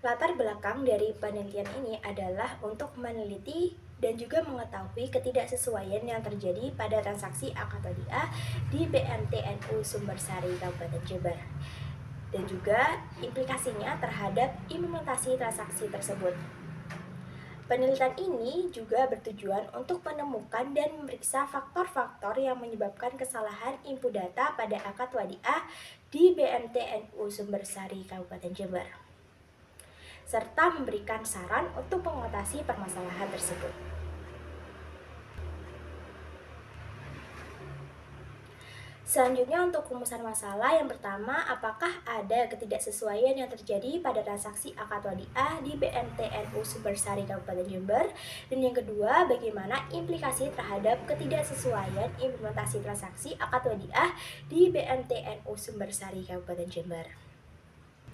Latar belakang dari penelitian ini adalah untuk meneliti dan juga mengetahui ketidaksesuaian yang terjadi pada transaksi akad wadiah di BMTNU Sumbersari Kabupaten Jember dan juga implikasinya terhadap implementasi transaksi tersebut. Penelitian ini juga bertujuan untuk menemukan dan memeriksa faktor-faktor yang menyebabkan kesalahan input data pada akad wadiah di BMTNU Sumbersari Kabupaten Jember, serta memberikan saran untuk mengatasi permasalahan tersebut. Selanjutnya untuk rumusan masalah yang pertama, apakah ada ketidaksesuaian yang terjadi pada transaksi akad wadiah di BMTNU Sumbersari Kabupaten Jember? Dan yang kedua, bagaimana implikasi terhadap ketidaksesuaian implementasi transaksi akad wadiah di BMTNU Sumbersari Kabupaten Jember?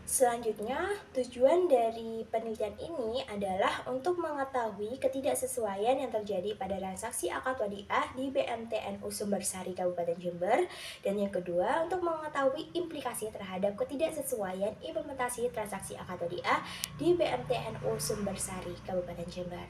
Selanjutnya, tujuan dari penelitian ini adalah untuk mengetahui ketidaksesuaian yang terjadi pada transaksi akad wadiah di BMTNU Sumbersari Kabupaten Jember. Dan yang kedua, untuk mengetahui implikasi terhadap ketidaksesuaian implementasi transaksi akad wadiah di BMTNU Sumbersari Kabupaten Jember.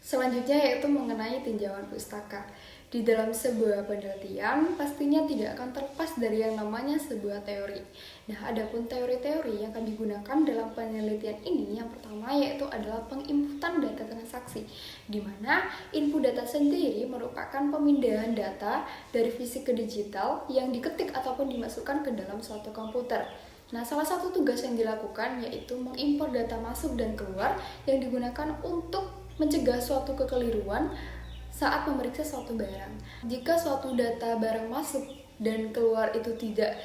Selanjutnya yaitu mengenai tinjauan pustaka. Di dalam sebuah penelitian, pastinya tidak akan terlepas dari yang namanya sebuah teori. Nah, adapun teori-teori yang akan digunakan dalam penelitian ini, yang pertama yaitu adalah penginputan data transaksi, di mana input data sendiri merupakan pemindahan data dari fisik ke digital yang diketik ataupun dimasukkan ke dalam suatu komputer. Nah, salah satu tugas yang dilakukan yaitu mengimpor data masuk dan keluar yang digunakan untuk mencegah suatu kekeliruan saat memeriksa suatu barang. Jika suatu data barang masuk dan keluar itu tidak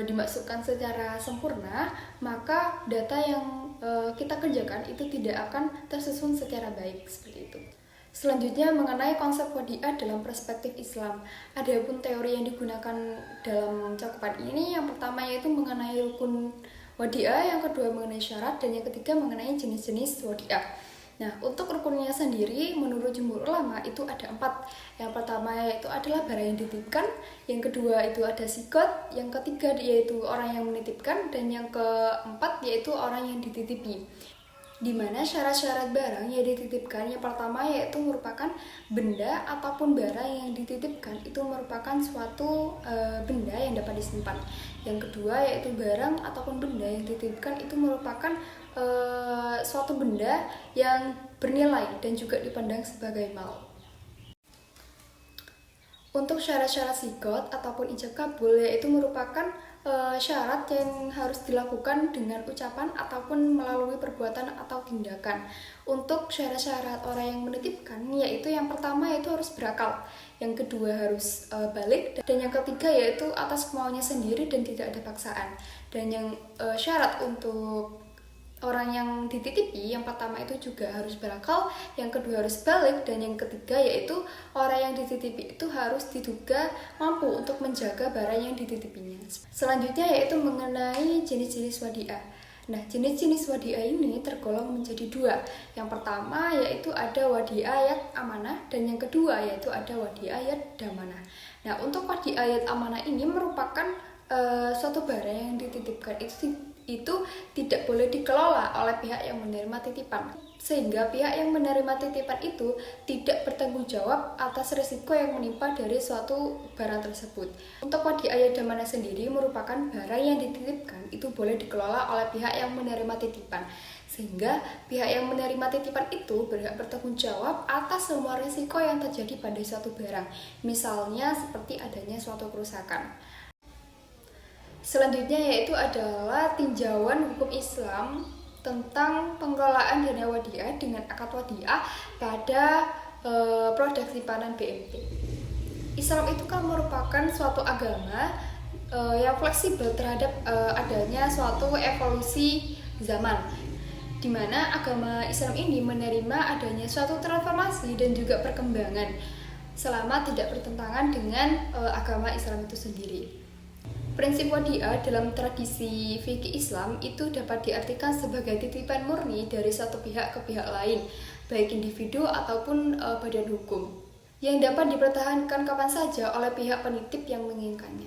dimasukkan secara sempurna, maka data yang kita kerjakan itu tidak akan tersusun secara baik seperti itu. Selanjutnya mengenai konsep wadiah dalam perspektif Islam. Adapun teori yang digunakan dalam cakupan ini, yang pertama yaitu mengenai rukun wadiah, yang kedua mengenai syarat, dan yang ketiga mengenai jenis-jenis wadiah. Nah, untuk rukunnya sendiri menurut jumhur ulama itu ada 4. Yang pertama yaitu adalah barang yang dititipkan, yang kedua itu ada sigot, yang ketiga yaitu orang yang menitipkan, dan yang keempat yaitu orang yang dititipi. Di mana syarat-syarat barang yang dititipkan, yang pertama yaitu merupakan benda ataupun barang yang dititipkan itu merupakan suatu benda yang dapat disimpan. Yang kedua yaitu barang ataupun benda yang dititipkan itu merupakan suatu benda yang bernilai dan juga dipandang sebagai mal. Untuk syarat-syarat sigot ataupun ijab kabul yaitu merupakan syarat yang harus dilakukan dengan ucapan ataupun melalui perbuatan atau tindakan. Untuk syarat-syarat orang yang menitipkan yaitu yang pertama yaitu harus berakal, yang kedua harus balik, dan yang ketiga yaitu atas kemauannya sendiri dan tidak ada paksaan. Dan yang syarat untuk orang yang dititipi, yang pertama itu juga harus berakal, yang kedua harus balik, dan yang ketiga yaitu orang yang dititipi itu harus diduga mampu untuk menjaga barang yang dititipinya. Selanjutnya yaitu mengenai jenis-jenis wadiah. Nah, jenis-jenis wadiah ini tergolong menjadi 2. Yang pertama yaitu ada wadiah ayat amanah, dan yang kedua yaitu ada wadiah ayat damanah. Nah, untuk wadiah ayat amanah ini merupakan suatu barang yang dititipkan itu tidak boleh dikelola oleh pihak yang menerima titipan, sehingga pihak yang menerima titipan itu tidak bertanggung jawab atas risiko yang menimpa dari suatu barang tersebut. Untuk wadiah ayat damanah sendiri merupakan barang yang dititipkan itu boleh dikelola oleh pihak yang menerima titipan, sehingga pihak yang menerima titipan itu berhak bertanggung jawab atas semua risiko yang terjadi pada suatu barang, misalnya seperti adanya suatu kerusakan. Selanjutnya yaitu adalah tinjauan hukum Islam tentang pengelolaan dana wadiah dengan akad wadiah pada produk simpanan BMT. Islam itu kan merupakan suatu agama yang fleksibel terhadap adanya suatu evolusi zaman, di mana agama Islam ini menerima adanya suatu transformasi dan juga perkembangan selama tidak bertentangan dengan agama Islam itu sendiri. Prinsip wadiah dalam tradisi fikih Islam itu dapat diartikan sebagai titipan murni dari satu pihak ke pihak lain, baik individu ataupun badan hukum, yang dapat dipertahankan kapan saja oleh pihak penitip yang menginginkannya.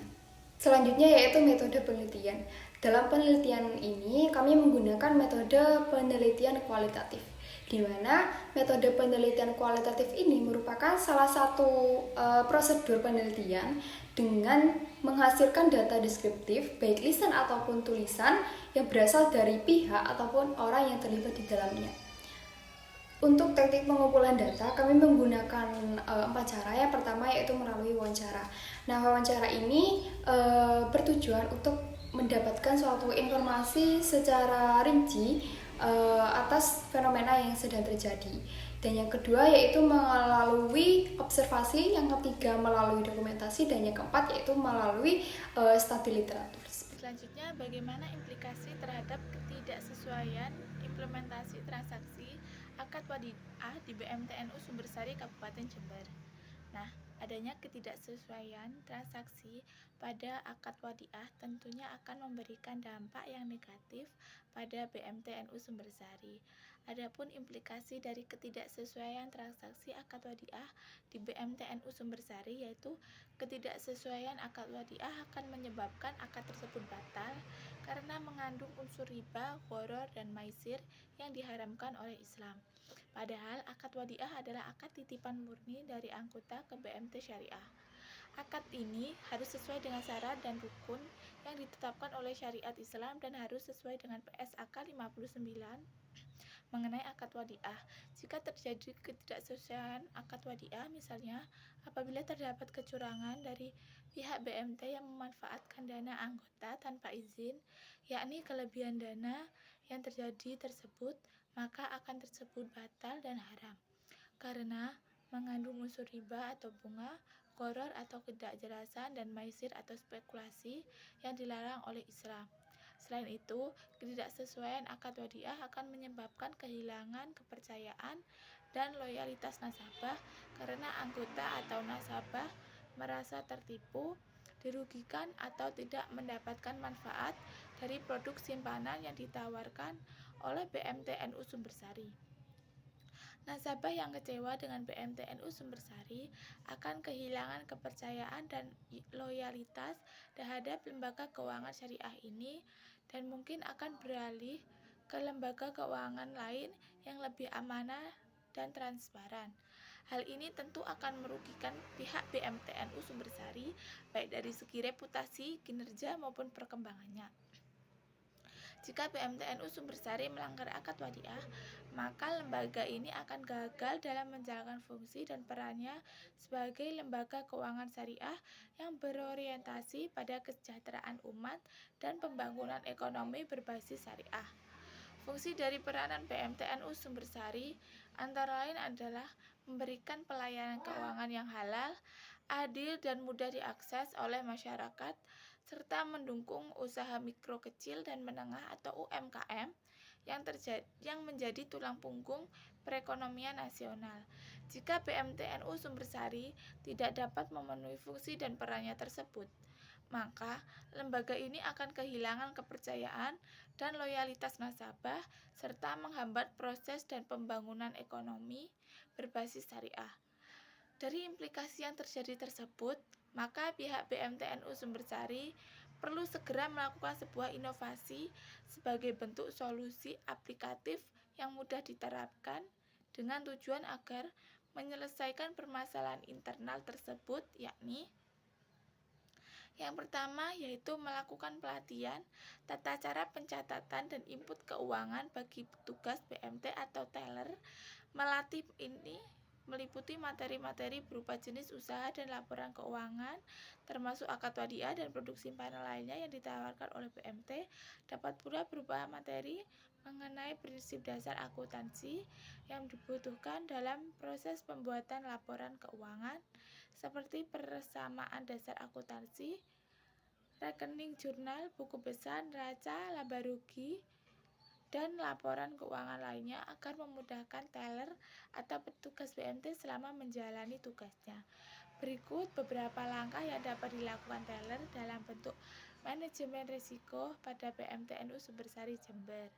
Selanjutnya yaitu metode penelitian. Dalam penelitian ini, kami menggunakan metode penelitian kualitatif, di mana metode penelitian kualitatif ini merupakan salah satu prosedur penelitian dengan menghasilkan data deskriptif, baik lisan ataupun tulisan, yang berasal dari pihak ataupun orang yang terlibat di dalamnya. Untuk teknik pengumpulan data, kami menggunakan 4 cara. Yang pertama yaitu melalui wawancara. Nah, wawancara ini bertujuan untuk mendapatkan suatu informasi secara rinci atas fenomena yang sedang terjadi. Dan yang kedua yaitu melalui observasi, yang ketiga melalui dokumentasi, dan yang keempat yaitu melalui studi literatur. Selanjutnya, bagaimana implikasi terhadap ketidaksesuaian implementasi transaksi akad wadiah di BMTNU Sumbersari Kabupaten Jember. Nah, adanya ketidaksesuaian transaksi pada akad wadiah tentunya akan memberikan dampak yang negatif pada BMTNU Sumbersari. Adapun implikasi dari ketidaksesuaian transaksi akad wadiah di BMTNU Sumbersari yaitu ketidaksesuaian akad wadiah akan menyebabkan akad tersebut batal karena mengandung unsur riba, gharar, dan maisir yang diharamkan oleh Islam. Padahal akad wadiah adalah akad titipan murni dari anggota ke BMT Syariah. Akad ini harus sesuai dengan syarat dan rukun yang ditetapkan oleh syariat Islam dan harus sesuai dengan PSAK 59 mengenai akad wadiah. Jika terjadi ketidaksesuaian akad wadiah, misalnya apabila terdapat kecurangan dari pihak BMT yang memanfaatkan dana anggota tanpa izin, yakni kelebihan dana yang terjadi tersebut, maka akan tersebut batal dan haram karena mengandung unsur riba atau bunga, gharar atau ketidakjelasan, dan maisir atau spekulasi yang dilarang oleh Islam. Selain itu, ketidaksesuaian akad wadiah akan menyebabkan kehilangan kepercayaan dan loyalitas nasabah karena anggota atau nasabah merasa tertipu, dirugikan, atau tidak mendapatkan manfaat dari produk simpanan yang ditawarkan oleh BMTNU Sumbersari. Nasabah yang kecewa dengan BMTNU Sumbersari akan kehilangan kepercayaan dan loyalitas terhadap lembaga keuangan syariah ini dan mungkin akan beralih ke lembaga keuangan lain yang lebih amanah dan transparan. Hal ini tentu akan merugikan pihak BMTNU Sumbersari baik dari segi reputasi, kinerja maupun perkembangannya. Jika BMTNU Sumbersari melanggar akad wadiah, maka lembaga ini akan gagal dalam menjalankan fungsi dan perannya sebagai lembaga keuangan syariah yang berorientasi pada kesejahteraan umat dan pembangunan ekonomi berbasis syariah. Fungsi dari peranan BMTNU Sumbersari antara lain adalah memberikan pelayanan keuangan yang halal, adil, dan mudah diakses oleh masyarakat, serta mendukung usaha mikro kecil dan menengah atau UMKM yang menjadi tulang punggung perekonomian nasional. Jika BMTNU Sumbersari tidak dapat memenuhi fungsi dan perannya tersebut, maka lembaga ini akan kehilangan kepercayaan dan loyalitas nasabah serta menghambat proses dan pembangunan ekonomi berbasis syariah. Dari implikasi yang terjadi tersebut, maka pihak BMTNU Sumbersari perlu segera melakukan sebuah inovasi sebagai bentuk solusi aplikatif yang mudah diterapkan dengan tujuan agar menyelesaikan permasalahan internal tersebut, yakni yang pertama yaitu melakukan pelatihan tata cara pencatatan dan input keuangan bagi petugas BMT atau teller. Melatih ini meliputi materi-materi berupa jenis usaha dan laporan keuangan, termasuk akad wadiah dan produk simpanan lainnya yang ditawarkan oleh BMT. Dapat pula berupa materi mengenai prinsip dasar akuntansi yang dibutuhkan dalam proses pembuatan laporan keuangan, seperti persamaan dasar akuntansi, rekening jurnal, buku besar, neraca, laba rugi, dan laporan keuangan lainnya agar memudahkan teller atau petugas BMT selama menjalani tugasnya. Berikut beberapa langkah yang dapat dilakukan teller dalam bentuk manajemen risiko pada BMTNU Sumbersari Jember.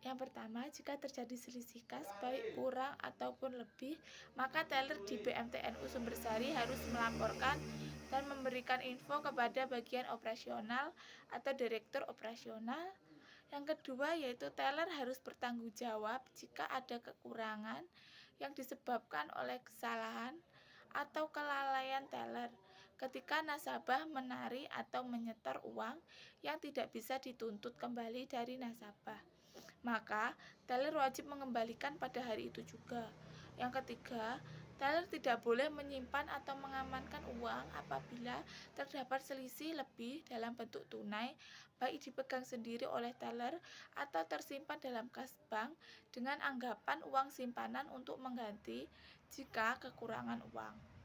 Yang pertama, jika terjadi selisih kas baik kurang ataupun lebih, maka teller di BMTNU Sumbersari harus melaporkan dan memberikan info kepada bagian operasional atau direktur operasional. Yang kedua yaitu teller harus bertanggung jawab jika ada kekurangan yang disebabkan oleh kesalahan atau kelalaian teller ketika nasabah menarik atau menyetor uang yang tidak bisa dituntut kembali dari nasabah. Maka teller wajib mengembalikan pada hari itu juga. Yang ketiga, teller tidak boleh menyimpan atau mengamankan uang apabila terdapat selisih lebih dalam bentuk tunai, baik dipegang sendiri oleh teller atau tersimpan dalam kas bank dengan anggapan uang simpanan untuk mengganti jika kekurangan uang.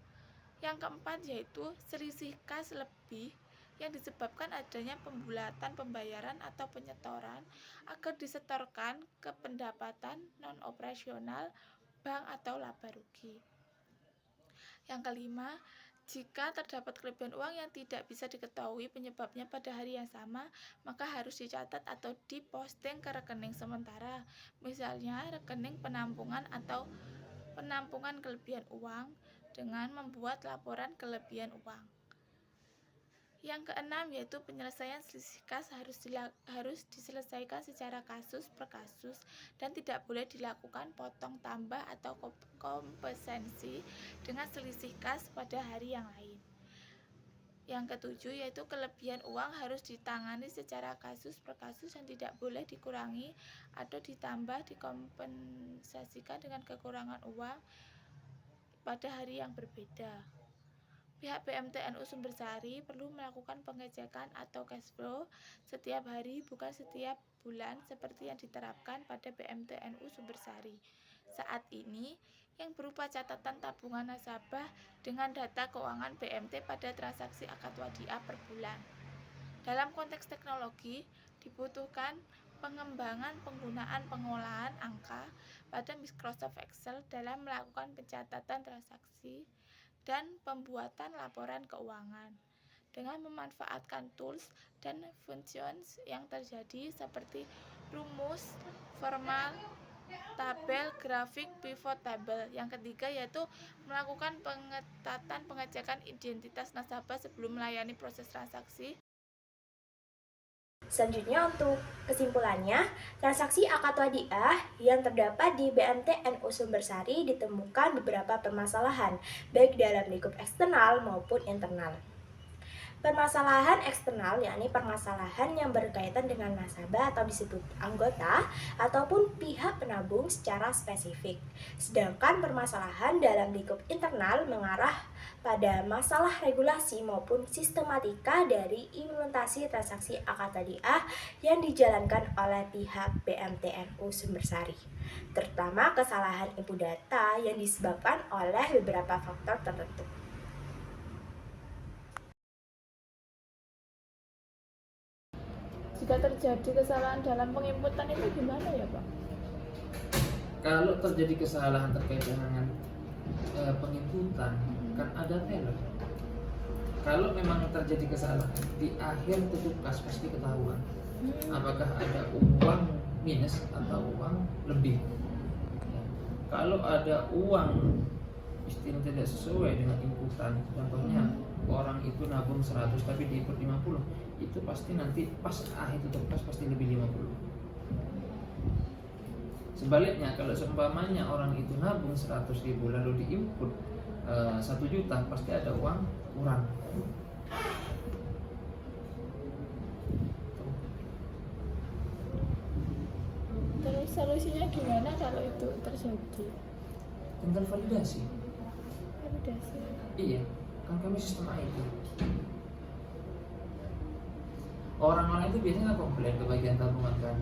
Yang keempat yaitu selisih kas lebih yang disebabkan adanya pembulatan pembayaran atau penyetoran agar disetorkan ke pendapatan non-operasional bank atau laba rugi. Yang kelima, jika terdapat kelebihan uang yang tidak bisa diketahui penyebabnya pada hari yang sama, maka harus dicatat atau diposting ke rekening sementara, misalnya rekening penampungan atau penampungan kelebihan uang dengan membuat laporan kelebihan uang. Yang keenam yaitu penyelesaian selisih kas harus diselesaikan secara kasus per kasus dan tidak boleh dilakukan potong tambah atau kompensasi dengan selisih kas pada hari yang lain. Yang ketujuh yaitu kelebihan uang harus ditangani secara kasus per kasus dan tidak boleh dikurangi atau ditambah dikompensasikan dengan kekurangan uang pada hari yang berbeda. Pihak BMTNU Sumbersari perlu melakukan pengecekan atau cash flow setiap hari, bukan setiap bulan seperti yang diterapkan pada BMTNU Sumbersari saat ini, yang berupa catatan tabungan nasabah dengan data keuangan BMT pada transaksi akad wadiah per bulan. Dalam konteks teknologi, dibutuhkan pengembangan penggunaan pengolahan angka pada Microsoft Excel dalam melakukan pencatatan transaksi dan pembuatan laporan keuangan dengan memanfaatkan tools dan functions yang terjadi seperti rumus, formal, tabel, grafik, pivot table. Yang ketiga yaitu melakukan pengetatan pengecekan identitas nasabah sebelum melayani proses transaksi. Selanjutnya untuk kesimpulannya, transaksi akad wadiah yang terdapat di BMTNU Sumbersari ditemukan beberapa permasalahan, baik dalam lingkup eksternal maupun internal. Permasalahan eksternal yakni permasalahan yang berkaitan dengan nasabah atau disebut anggota ataupun pihak penabung secara spesifik. Sedangkan permasalahan dalam lingkup internal mengarah pada masalah regulasi maupun sistematika dari implementasi transaksi akad wadiah yang dijalankan oleh pihak BMTNU Sumbersari, terutama kesalahan input data yang disebabkan oleh beberapa faktor tertentu. Jika terjadi kesalahan dalam penginputan itu gimana ya Pak? Kalau terjadi kesalahan terkait dengan penginputan, kan ada teller. Kalau memang terjadi kesalahan di akhir tutup kas pasti ketahuan apakah ada uang minus atau uang lebih. Ya. Kalau ada uang istilah tidak sesuai dengan inputan, contohnya orang itu nabung 100 tapi diinput 50, itu pasti nanti pas akhir tutup kas pasti lebih 50. Sebaliknya kalau seumpamanya orang itu nabung 100.000 lalu diinput 1 juta, pasti ada uang kurang. Terus solusinya gimana kalau itu terjadi? Tinggal validasi. Validasi. Iya, kan kami sistem IT. Orang-orang itu biasanya komplain ke bagian tabungan kan,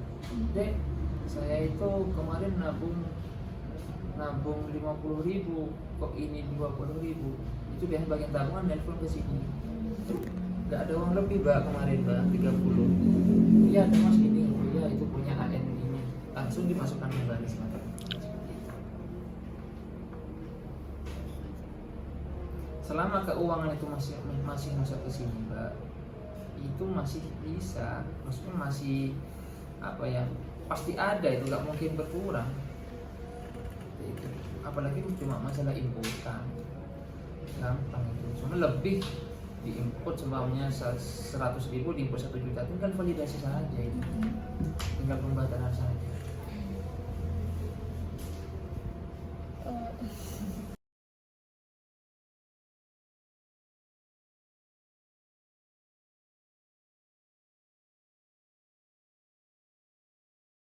Dek, saya itu kemarin nabung 50.000, kok ini 20.000. Itu biasa bagian tabungan nelfon ke sini. Gak ada uang lebih Mbak kemarin Mbak 30. Iya ada mas ini, iya itu punya AN ini. Langsung dimasukkan kembali semata. Selama keuangan itu masih masuk ke sini Mbak, itu masih bisa, maksudnya masih apa ya, pasti ada, itu nggak mungkin berkurang. Itu apalagi cuma masalah inputan, gampang itu. Cuma lebih di input seumpamanya 100.000 di input 1 juta, tinggal validasi saja itu, tinggal pembatalan saja.